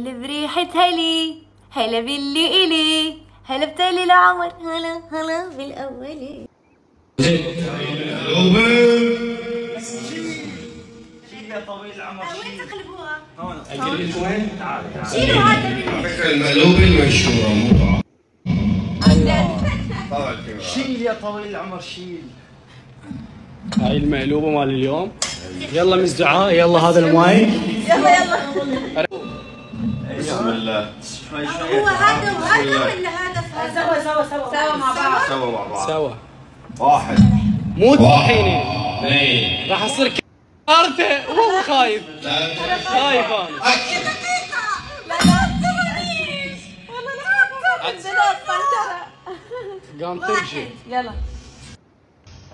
اللي بريحة هلي هلا باللي إلي هلا بتالي العمر هلا هلا بالأولي. يا طويل العمر وين تقلبوها؟ هون اقلب وين؟ تعال شيلوا هذا مني. فكرة المقلوبة المنشورة مو طبعا. شيل يا طويل العمر شيل. هاي المقلوبة مال اليوم. يلا مزدعاء يلا هذا الماي. يلا بسم الله. شوي هو هذا وهذا ولا هذا سوا مع بعض. سوا مع بعض. سوا. واحد. مو طحيني. اثنين. راح اصير كارته وهو خايف. خايف انا. قام ترشي. يلا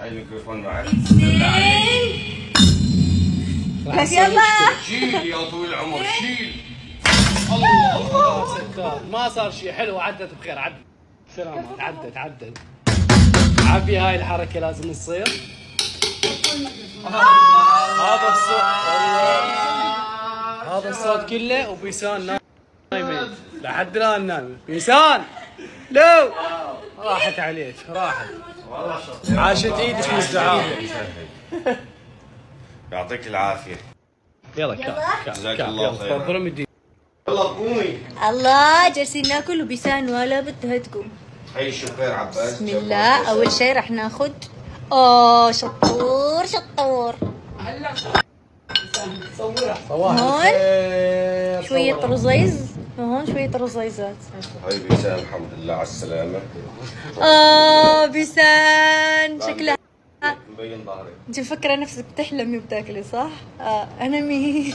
هاي الميكروفون معك. بس يلا شيل يا طويل العمر شيل. الله ستار ما صار شيء حلو. عدت بخير. عدت سلامات. عدت عبي. هاي الحركه لازم تصير. هذا الصوت هذا الصوت كله وبيسان نايمه لحد الان نايمه. بيسان لو راحت عليك راحت. عاشت ايدك مزدعاء. يعطيك العافية. يلا جزاك الله خير. تفضلوا مدي. يلا قومي. الله جالسين ناكل وبيسان ولا بدها تقوم. هي الشوفير عباس. بسم الله. اول شيء رح ناخذ شطور هون شوية رزيز وهون شوية رزيزات. هاي بيسان الحمد لله على السلامة. بيسان شكلها مبين ظهري. انت مفكرة نفسك بتحلمي وبتاكلي صح؟ انا مين؟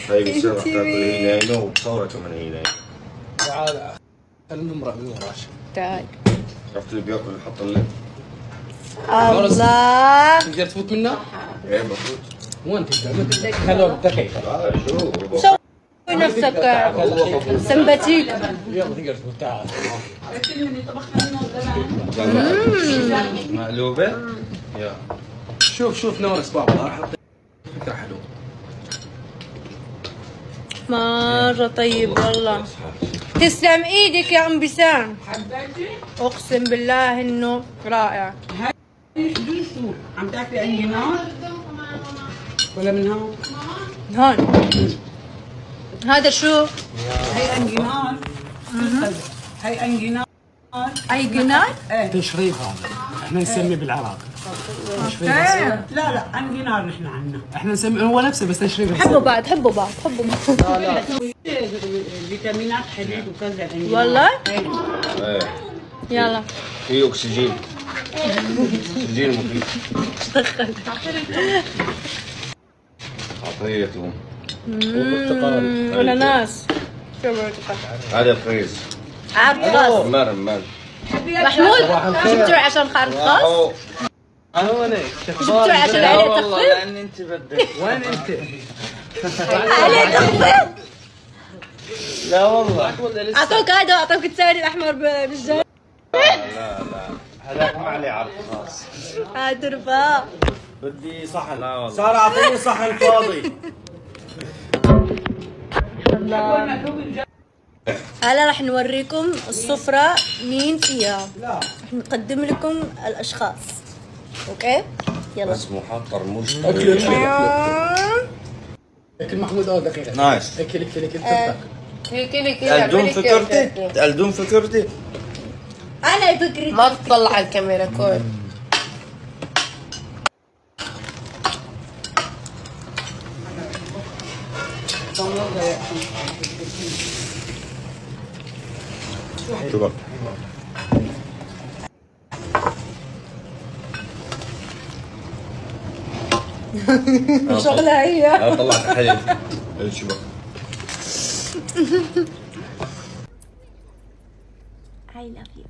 هاي بيسان رح تاكل هي نايمة وبصورة كمان هي نايمة. تعال خلينا نمرق بالوراش. تعال. عرفت اللي بياكل يحط اللب. الله تقدر تفوت منه؟ ايه بفوت. وين تقدر؟ خلوه بالدقيقة. شو؟ سوي نفسك سمباتيك. يلا تقدر تفوت. تعال. مقلوبة؟ يا شوف نورس بابا راح احط فكرة حلوة. مرة طيب والله. تسلم ايدك يا ام بسام. اقسم بالله انه رائع. شو عم تاكلي عندي نار ولا من هون؟ هون هذا شو؟ هي انجنار. هي انجنار. اي قناع؟ تشريف هذا احنا نسميه بالعراق. تشريف. لا انجنار نحن عنا. احنا نسميه هو نفسه بس تشريف. حبوا بعض حبوا بعض. فيتامينات حديد وكذا الانجنار. والله؟ ايه يلا في اكسجين. اكسجين مفيد. عطيتهم. اناناس. شو برتقال؟ هذا فريز. عباس مرم محمود جبتوه عشان خارج خاص؟ انا وين جبتوه عشان عليه تخفيض؟ لان انت بدك. وين انت؟ عليه تخفيض؟ لا والله. اعطوك هذا واعطوك الثاني الاحمر بالجاي. لا هذاك ما عليه عرض خاص. هات رفاه. بدي صحن. لا والله. صار اعطيني صحن فاضي. هلا رح نوريكم السفرة مين فيها. رح نقدم لكم الاشخاص. اوكي يلا. بس مو حاط طرموش. اكل محمود دقيقة. نايس. اكل هيك تقلدون فكرتي؟ تقلدون فكرتي؟ انا فكرتي ما تطلع على الكاميرا كوي. شو شغلها هي. انا طلعت حليب. شو بك؟ I love you.